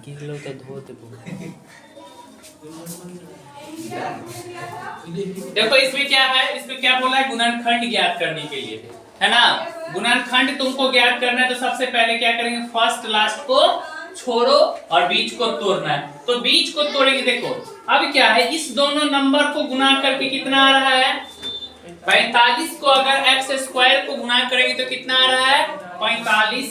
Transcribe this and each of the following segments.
गिरलो तो धो देबो। देखो इसमें क्या है, इसमें क्या बोला है, गुणनखंड ज्ञात करने के लिए, है ना। गुणनखंड तुमको ज्ञात करना है तो सबसे पहले क्या करेंगे, फर्स्ट लास्ट को छोड़ो और बीच को तोड़ना है। तो बीच को तोड़ेंगे। देखो अब क्या है, इस दोनों नंबर को गुना करके कितना आ रहा है 45 को अगर एक्स स्क्वायर को गुना करेंगे तो कितना आ रहा है 45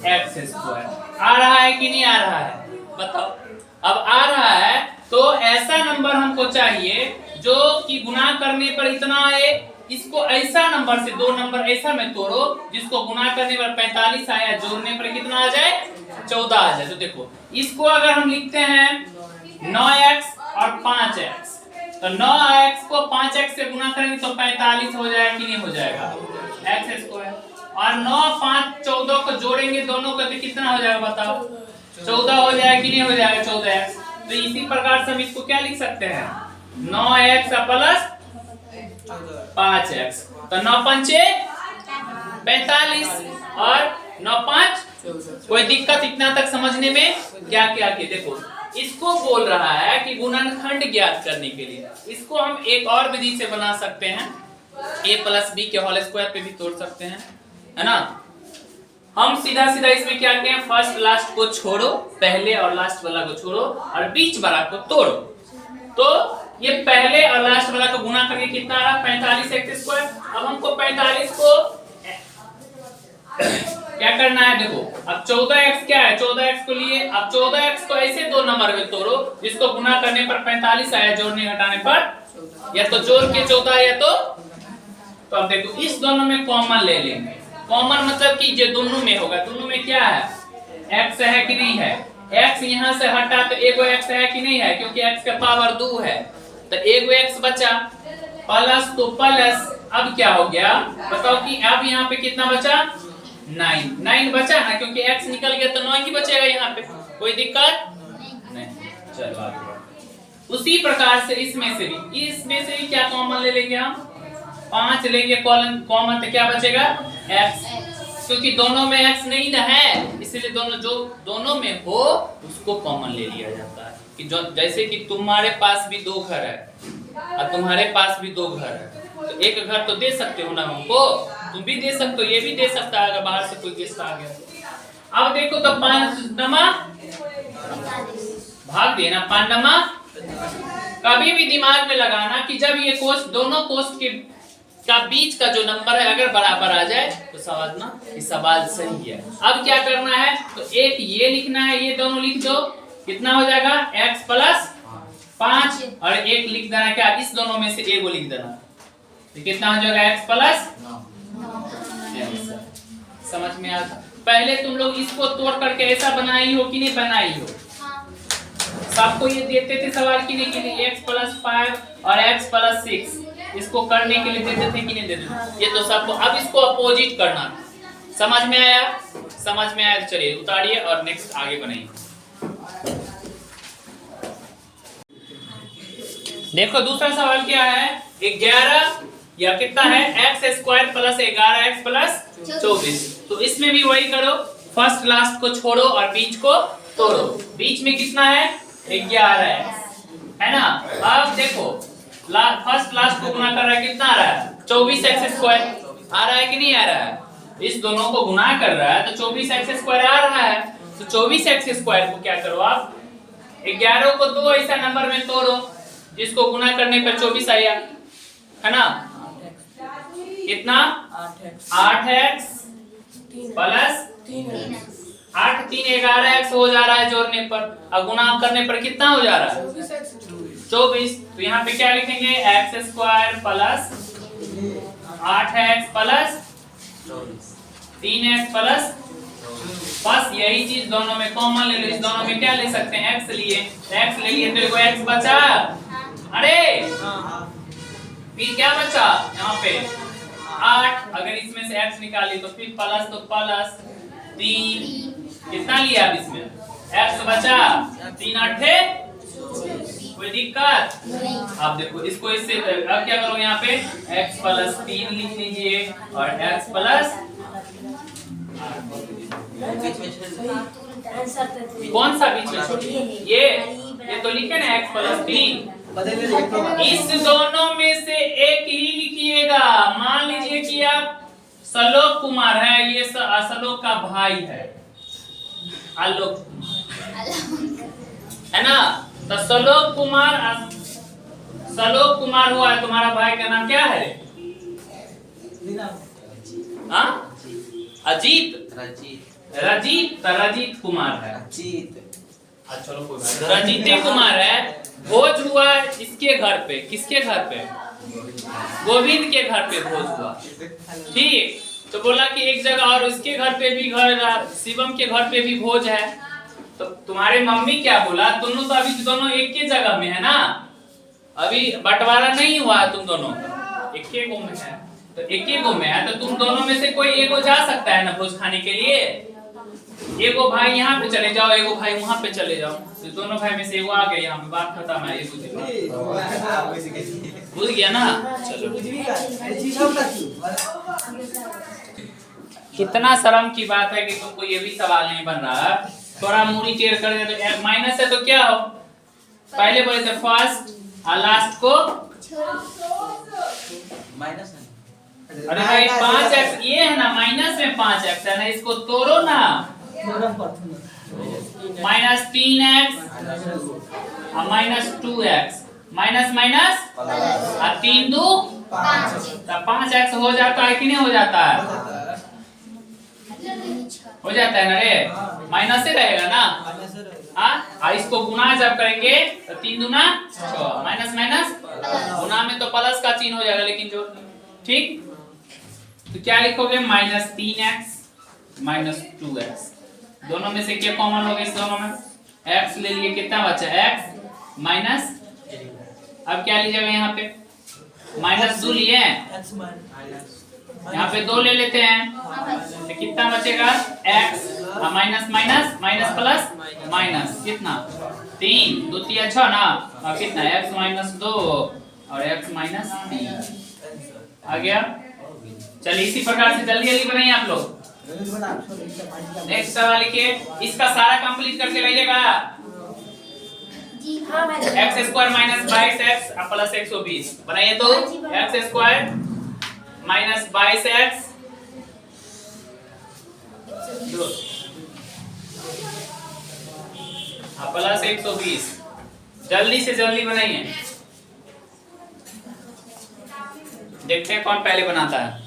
एक्स स्क्वायर। आ रहा है कि नहीं आ रहा है बताओ। अब आ रहा है तो ऐसा नंबर हमको चाहिए जो कि गुना करने पर इतना आए। इसको ऐसा नंबर से, दो नंबर ऐसा में तोड़ो जिसको गुना करने पर 45 आया, जोड़ने पर कितना आ जाए 14 आ जाए। तो देखो इसको अगर हम लिखते हैं 9x और 5x, तो 9x को 5x से गुना करेंगे तो 45 हो जाएगा कि नहीं हो जाएगा एक्स स्क्वायर। और 9 5 14 को जोड़ेंगे दोनों को तो कितना हो जाएगा बताओ 14 हो जाएगा कि नहीं हो जाएगा 14x। तो इसी प्रकार से हम इसको क्या लिख सकते हैं 9x प्लस 5x। तो 9 पंचे 45 और 9 5। कोई दिक्कत इतना तक समझने में? क्या क्या के देखो इसको बोल रहा है कि गुणनखंड ज्ञात करने के लिए इसको हम एक और विधि से बना सकते हैं, a प्लस बी के होल स्क्वायर पे भी तोड़ सकते हैं, है ना। हम सीधा सीधा इसमें क्या करें, फर्स्ट लास्ट को छोड़ो, पहले और लास्ट वाला को छोड़ो और बीच वाला को तोड़ो। तो ये पहले और लास्ट वाला को गुना करके कितना आ रहा 45 एक्स स्क्वायर। अब हमको 45 को क्या करना है, देखो अब 14x क्या है, 14x को लिए अब 14x को ऐसे दो नंबर में तोड़ो जिसको गुना करने पर 45 आया, जोड़ने घटाने पर या तो जोड़ के 14 या तो अब देखो इस दोनों में कॉमन ले लेंगे। कॉमन मतलब कि जो दोनों में होगा, दोनों में क्या है x है कि नहीं है, x यहाँ से हटा तो एगो x है कि नहीं है, क्योंकि x का पावर 2 है तो एगो x बचा प्लस तो प्लस। अब क्या हो गया बताओ कि अब यहाँ पे कितना बचा 9 बचा ना, क्योंकि x निकल गया तो 9 ही बचेगा यहाँ पे, कोई दिक्कत नहीं। चलो आगे। उसी प्रकार से इसमें से भी क्या कॉमन ले लेंगे हम 5 लेंगे कॉमन, तो क्या बचेगा x, क्योंकि दोनों में x नहीं ना है इसलिए दोनों में हो उसको कॉमन ले लिया जाता है। कि जो जैसे कि तुम्हारे पास भी 2 घर है और तुम्हारे पास भी 2 घर है, तो एक घर तो दे सकते हो ना हमको, तुम भी दे सकते हो, ये भी दे सकता है अगर बाहर से कोई गेस्ट आ गया। अब देखो तो 5 नमा भाग देना 5 नमा। कभी भी दिमाग में लगाना कि जब ये कोष्ठ दोनों कोष्ठ के का बीच का जो नंबर है अगर बराबर आ जाए तो समझना कि सवाल सही है। अब क्या करना है तो एक ये लिखना है, ये दोनों लिख दो, कितना हो जाएगा x प्लस 5 और एक लिख देना क्या इस दोनों में से एगो लिख देना, तो कितना हो जाएगा x प्लस 9। समझ में आता? पहले तुम लोग इसको तोड़ करके ऐसा बनाई हो कि नहीं बनाई हो? सबको ये देते थे सवाल की नहीं कि नहीं x प्लस 5 और x प्लस 6 इसको करने के लिए देते थे कि नहीं देते थे? ये तो सबको। अब इसको अपोजिट करना। समझ में आया? समझ में आया तो चलिए उतारिए और नेक्स्ट आगे बढ़ाइए। देखो दूसरा सवाल क्या है, 11 या कितना है x square plus 11x plus 24। तो इसमें भी वही करो, फर्स्ट लास्ट को छोड़ो और बीच को तोड़ो। बीच में कितना है 11x, है ना। अब देखो फर्स्ट लास्ट को गुना कर रहा है, कितना आ रहा है 24x स्क्वायर आ रहा है कि नहीं आ रहा है। इस दोनों को गुना कर रहा है तो 24x स्क्वायर आ रहा है। तो 24x स्क्वायर को क्या करो आप 11 को 2 ऐसा नंबर में तोड़ो जिसको गुना करने पर 24 आया, है ना। कितना 8x प्लस 8 3 11x हो जा रहा है जोड़ने पर, और गुना करने पर कितना हो जा रहा है 24। तो यहाँ पे क्या लिखेंगे x square plus 8x plus 3x plus, बस यही चीज दोनों में कॉमन ले लो। इस दोनों में क्या ले सकते हैं x लिए, x ले लिए तो एगो x बचा, अरे फिर क्या बचा यहाँ पे 8, अगर इसमें से x निकाली तो फिर प्लस तो प्लस 3, कितना लिया अब इसमें x बचा 3 8 कोई दिक्कत? अब देखो इसको इससे अब क्या करो यहाँ पे x प्लस 3 लिख लीजिए और x प्लस कौन सा बीच में छोटी? ये तो लिखे ना x + 3। इस दोनों में से एक ही लिखिएगा। मान लीजिए कि आप सलोक कुमार है, ये असलोक का भाई है, आलोक है ना। तो सलोक कुमार हुआ है, तुम्हारा भाई का नाम क्या है? हाँ, अजीत, रजीत कुमार है। अच्छा कोई बात, रजीत कुमार है। भोज हुआ इसके घर पे, किसके घर पे? गोविंद के घर पे भोज हुआ, ठीक। तो बोला कि एक जगह और उसके घर पे भी शिवम के घर पे भी भोज है। तो तुम्हारे मम्मी क्या बोला, दोनों तो अभी दोनों एक ही जगह में है ना, अभी बंटवारा नहीं हुआ, तुम दोनों एक ही गो में है। तो एक ही गो में है तो तुम दोनों में से कोई एगो जा सकता है ना भोज खाने के लिए। एगो भाई यहाँ पे चले जाओ, एगो भाई वहाँ पे चले जाओ, तो दोनों भाई में से एगो आ गया, यहाँ पे बात खत्म है। बुझ गया ना? चलो, कितना शर्म की बात है कि तुमको ये भी सवाल नहीं बन रहा। थोड़ा मुड़ी टेढ़ कर दे तो माइनस है तो क्या हो, पहले बोले थे फर्स्ट और लास्ट को माइनस है। अरे भाई 5x ये है ना, माइनस में 5x है ना, इसको तोड़ो ना। -3x और -2x, माइनस माइनस और 3 2 5, 5x हो जाता है कि नहीं हो जाता है? हो जाता है ना रे, माइनस से रहेगा ना। हाँ, इसको गुना जब करेंगे तो 3 दूना 6, माइनस माइनस गुना में तो प्लस का चिन्ह हो जाएगा, लेकिन जो ठीक। तो क्या लिखोगे? -3x -2x, दोनों में से क्या कॉमन हो गया? इस दोनों में x ले लिए, कितना बचा? x माइनस, अब क्या लीजिएगा यहाँ पे? -2 लिए, यहाँ पे 2 ले लेते हैं, तो कितना बचेगा? x minus minus minus plus minus, कितना? 3 2 3 6 ना, और कितना? x -2 और x -3 आ गया। चलिए इसी प्रकार से जल्दी जल्दी बनाइए आप लोग। नेक्स्ट सवाल लिखिए, इसका सारा कंप्लीट करके लाइएगा। x² - 22x प्लस 120 बनाइए तो x² - 22x प्लस 120, जल्दी से जल्दी बनाइए, देखते हैं कौन पहले बनाता है।